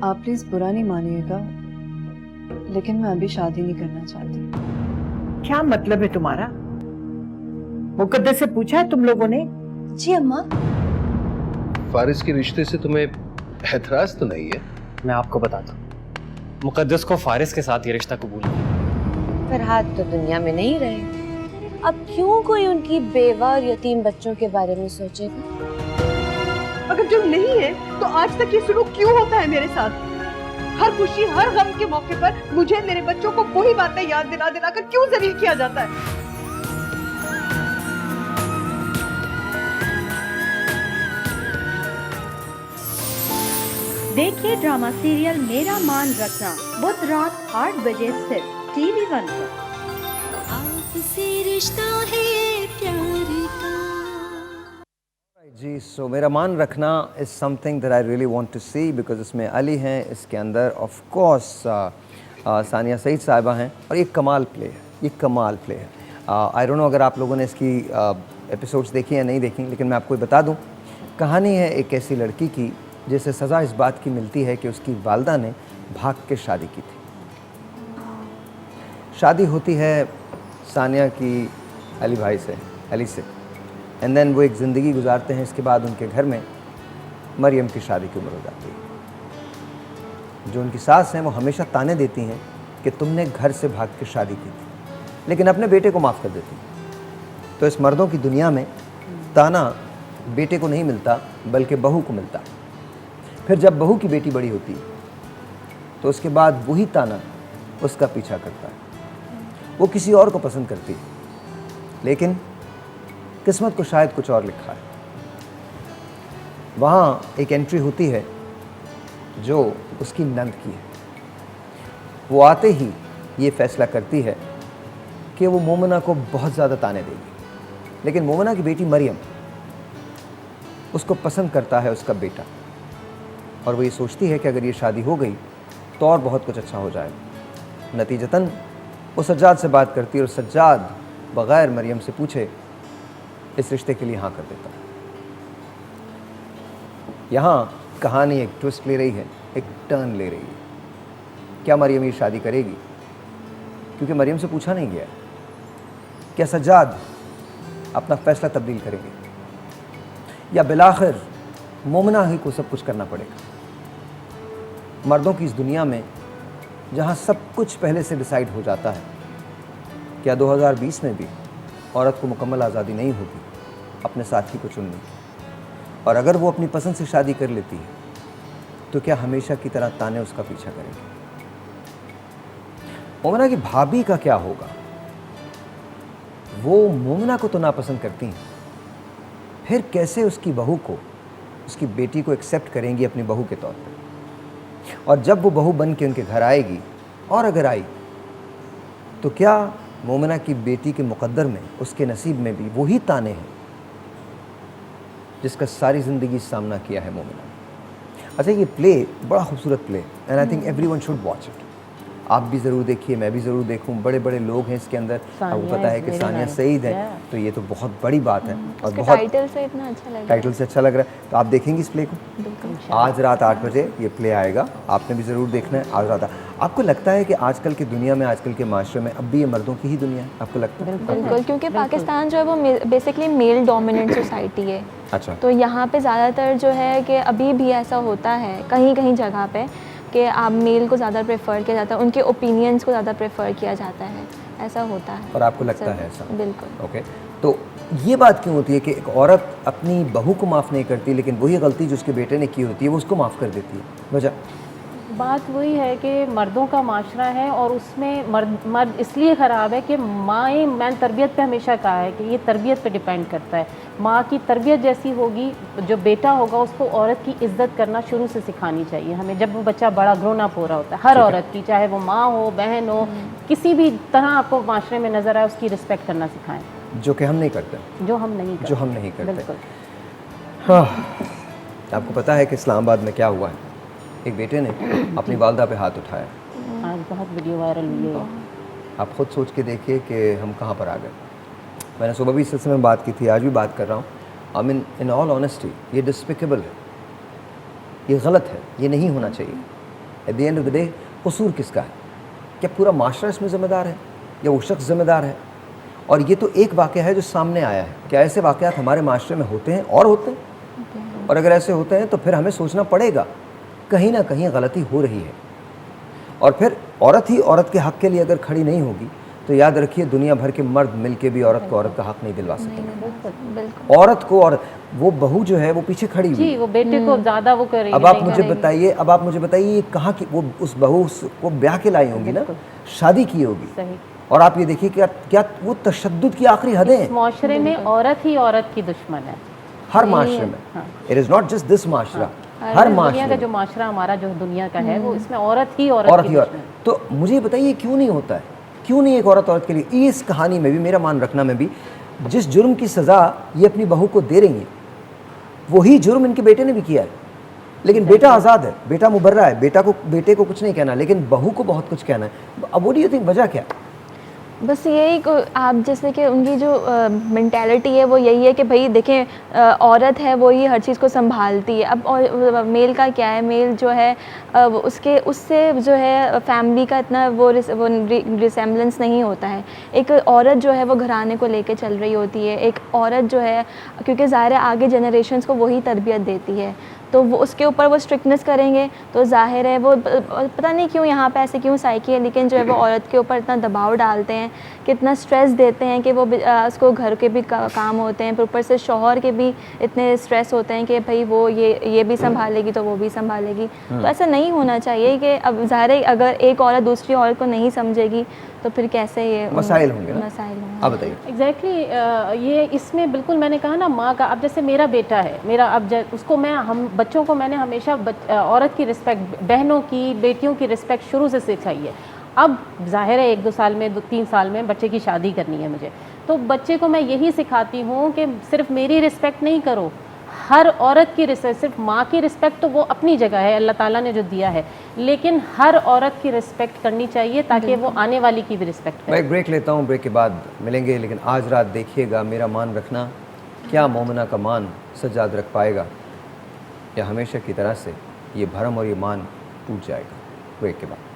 आप प्लीज बुरा नहीं मानिएगा, लेकिन मैं अभी शादी नहीं करना चाहती। क्या मतलब है तुम्हारा? मुकद्दस से पूछा है तुम लोगों ने? जी अम्मा। फारिस के रिश्ते से तुम्हें एतराज तो नहीं है? मैं आपको बताता हूँ, मुकद्दस को फारिस के साथ ये रिश्ता कबूल नहीं। फरहाद तो दुनिया में नहीं रहे, अब क्यों कोई उनकी बेवा और यतीम बच्चों के बारे में सोचेगा? अगर जो नहीं है तो आज तक ये सुलूक क्यों होता है मेरे साथ? हर खुशी हर गम के मौके पर मुझे मेरे बच्चों को वही बातें याद दिला दिलाकर क्यों जलील किया जाता है? देखिए ड्रामा सीरियल मेरा मान रखना बुध रात 8 बजे सिर्फ TV1 पर। आपसे रिश्ता है प्यार का। जी, सो मेरा मान रखना is something that I really want to see, because इसमें अली हैं, इसके अंदर ऑफ कोर्स सानिया सईद साहिबा हैं, और ये कमाल प्ले है, ये कमाल प्ले है। आई डोंट नो अगर आप लोगों ने इसकी एपिसोड्स देखी या नहीं देखी, लेकिन मैं आपको बता दूं, कहानी है एक ऐसी लड़की की जिसे सज़ा इस बात की मिलती है कि उसकी वालदा ने भाग के शादी की थी। शादी होती है सानिया की अली भाई से, अली से, एंड देन वो एक ज़िंदगी गुजारते हैं। इसके बाद उनके घर में मरियम की शादी की उम्र हो जाती है। जो उनकी सास हैं वो हमेशा ताने देती हैं कि तुमने घर से भाग के शादी की थी, लेकिन अपने बेटे को माफ़ कर देती हैं। तो इस मर्दों की दुनिया में ताना बेटे को नहीं मिलता, बल्कि बहू को मिलता। फिर जब बहू की बेटी बड़ी होती है तो उसके बाद वही ताना उसका पीछा करता है, वो किसी और को पसंद करती है, लेकिन किस्मत को शायद कुछ और लिखा है। वहाँ एक एंट्री होती है जो उसकी नंद की है। वो आते ही ये फैसला करती है कि वो मोमिना को बहुत ज़्यादा ताने देगी, लेकिन मोमिना की बेटी मरियम उसको पसंद करता है उसका बेटा, और वो ये सोचती है कि अगर ये शादी हो गई तो और बहुत कुछ अच्छा हो जाएगा। नतीजतन वो सज्जाद से बात करती है और सज्जाद बग़ैर मरियम से पूछे इस रिश्ते के लिए हाँ कर देता। यहाँ कहानी एक ट्विस्ट ले रही है, एक टर्न ले रही है। क्या मरियम ये शादी करेगी? क्योंकि मरियम से पूछा नहीं गया। क्या सज्जाद अपना फैसला तब्दील करेंगे, या बिलाखिर मोमिना ही को सब कुछ करना पड़ेगा? मर्दों की इस दुनिया में जहाँ सब कुछ पहले से डिसाइड हो जाता है, क्या 2020 में भी औरत को मुकम्मल आज़ादी नहीं होगी अपने साथी को चुनने की? और अगर वो अपनी पसंद से शादी कर लेती है तो क्या हमेशा की तरह ताने उसका पीछा करेंगे? मोमिना की भाभी का क्या होगा? वो मोमिना को तो नापसंद करती हैं, फिर कैसे उसकी बहू को, उसकी बेटी को एक्सेप्ट करेंगी अपनी बहू के तौर पर? और जब वो बहू बन के उनके घर आएगी, और अगर आई, तो क्या मोमिना की बेटी के मुकद्दर में, उसके नसीब में भी वही ताने हैं जिसका सारी ज़िंदगी सामना किया है मोमिना ने? अच्छा, ये प्ले बड़ा खूबसूरत play, and I think everyone should watch it. आप भी ज़रूर देखिए, मैं भी ज़रूर देखूं। बड़े बड़े लोग हैं इसके अंदर, आपको पता है कि सानिया सईद है, तो ये तो बहुत बड़ी बात है। और बहुत टाइटल से इतना अच्छा लग रहा है। टाइटल से अच्छा लग रहा है। तो आप देखेंगे इस प्ले को? आज रात 8 बजे ये प्ले आएगा, आपने भी ज़रूर देखना है। आज रात आपको लगता है कि आजकल की दुनिया में, आजकल के माशरे में अब भी ये मर्दों की ही दुनिया है? आपको लगता है? बिल्कुल, क्योंकि पाकिस्तान जो है वो बेसिकली मेल डोमिनेंट सोसाइटी है। अच्छा। तो यहाँ पे ज़्यादातर जो है कि अभी भी ऐसा होता है कहीं कहीं जगह पे कि आप मेल को ज़्यादा प्रेफर किया जाता है, उनके ओपिनियंस को ज़्यादा प्रेफर किया जाता है, ऐसा होता है। और आपको लगता है ऐसा? बिल्कुल। ओके, तो ये बात क्यों होती है कि एक औरत अपनी बहू को माफ़ नहीं करती, लेकिन वही गलती जो उसके बेटे ने की होती है वो उसको माफ़ कर देती है? वजह बात वही है कि मर्दों का माशरा है, और उसमें मर्द इसलिए ख़राब है कि मैंने तरबियत पे हमेशा कहा है कि ये तरबियत पे डिपेंड करता है। माँ की तरबियत जैसी होगी, जो बेटा होगा उसको औरत की इज़्ज़त करना शुरू से सिखानी चाहिए हमें, जब वो बच्चा बड़ा ग्रोन अप हो रहा होता है। हर औरत की, चाहे वो माँ हो, बहन हो, किसी भी तरह आपको माशरे में नज़र आए, उसकी रिस्पेक्ट करना सिखाएं, जो कि हम नहीं करते। जो हम नहीं करते। बिल्कुल। हाँ, आपको पता है कि इस्लामाबाद में क्या हुआ है? एक बेटे ने अपनी वालदा पे हाथ उठाया। आज बहुत वीडियो वायरल हुई है। आप खुद सोच के देखिए कि हम कहाँ पर आ गए। मैंने सुबह भी इस सिलसिले में बात की थी, आज भी बात कर रहा हूँ। I mean in all honesty, ये डिस्पिकेबल है, ये गलत है, ये नहीं होना चाहिए। At the end of the day कसूर किसका है? क्या पूरा माशरा इसमें ज़िम्मेदार है या वो शख्स ज़िम्मेदार है? और ये तो एक वाक़या है जो सामने आया है। क्या ऐसे वाक़यात हमारे माशरे में होते हैं और होते हैं? और अगर ऐसे होते हैं तो फिर हमें सोचना पड़ेगा कहीं ना कहीं गलती हो रही है। और फिर औरत ही औरत के हक़ के लिए अगर खड़ी नहीं होगी तो याद रखिए दुनिया भर के मर्द मिलके भी औरत को औरत का हक़ नहीं दिलवा सकेंगे। औरत को, और वो बहू जो है वो पीछे खड़ी हुई जी, वो बेटे को ज़्यादा वो करेगी। अब आप मुझे बताइए ये कहाँ की वो उस बहू को ब्याह के लाई होंगी ना, शादी की होगी। सही। और आप ये देखिए क्या वो तशद्दुद की आखिरी हदें हैं। माशरे में औरत ही औरत की दुश्मन है, हर माशरे में। It is not just this माशरा, हर दुनिया का जो माशरा हमारा जो दुनिया का है वो इसमें औरत ही औरत की दुश्मन है। तो मुझे बताइए क्यों नहीं होता है? क्यों नहीं एक औरत के लिए? इस कहानी में भी, मेरा मान रखना में भी, जिस जुर्म की सज़ा ये अपनी बहू को दे रही है वही जुर्म इनके बेटे ने भी किया है। लेकिन बेटा आज़ाद है, बेटा मुबर्रा है, बेटे को कुछ नहीं कहना, लेकिन बहू को बहुत कुछ कहना है। अब वो डू यू थिंक वजह क्या? बस यही आप जैसे कि उनकी जो मेंटालिटी है वो यही है कि भाई देखें औरत है वो ही हर चीज़ को संभालती है। अब और मेल का क्या है, मेल जो है उससे जो है फैमिली का इतना वो रिसेम्बलेंस नहीं होता है। एक औरत जो है वो घराने को लेके चल रही होती है। एक औरत जो है, क्योंकि ज़ाहिर है आगे जनरेशन्स को वही तरबियत देती है, तो वो उसके ऊपर वो स्ट्रिक्टनेस करेंगे तो जाहिर है वो पता नहीं क्यों यहाँ पे ऐसे क्यों साइकी है, लेकिन जो है वो औरत के ऊपर इतना दबाव डालते हैं, कितना स्ट्रेस देते हैं कि वो उसको घर के भी काम होते हैं, फिर ऊपर से शौहर के भी इतने स्ट्रेस होते हैं कि भाई वो ये भी संभालेगी तो वो भी संभालेगी। तो ऐसा नहीं होना चाहिए कि अब ज़ाहिर है अगर एक औरत दूसरी औरत को नहीं समझेगी तो फिर कैसे ये मसाइल होंगे। आप बताइए। एग्जैक्टली ये इसमें बिल्कुल मैंने कहा ना, माँ का, अब जैसे मेरा बेटा है, मेरा अब उसको हम बच्चों को मैंने हमेशा औरत की रिस्पेक्ट, बहनों की, बेटियों की रिस्पेक्ट शुरू से सिखाई है। अब जाहिर है 1-2 साल में, 2-3 साल में बच्चे की शादी करनी है मुझे, तो बच्चे को मैं यही सिखाती हूँ कि सिर्फ मेरी रिस्पेक्ट नहीं करो, हर औरत की रिस्पेक्ट। सिर्फ माँ की रिस्पेक्ट तो वो अपनी जगह है, अल्लाह ताला ने जो दिया है, लेकिन हर औरत की रिस्पेक्ट करनी चाहिए ताकि वो आने वाली की भी रिस्पेक्ट करे। मैं एक ब्रेक लेता हूँ, ब्रेक के बाद मिलेंगे। लेकिन आज रात देखिएगा मेरा मान रखना, क्या मोमिना का मान सज्जाद रख पाएगा या हमेशा की तरह से ये भरम और ये मान टूट जाएगा। ब्रेक के बाद।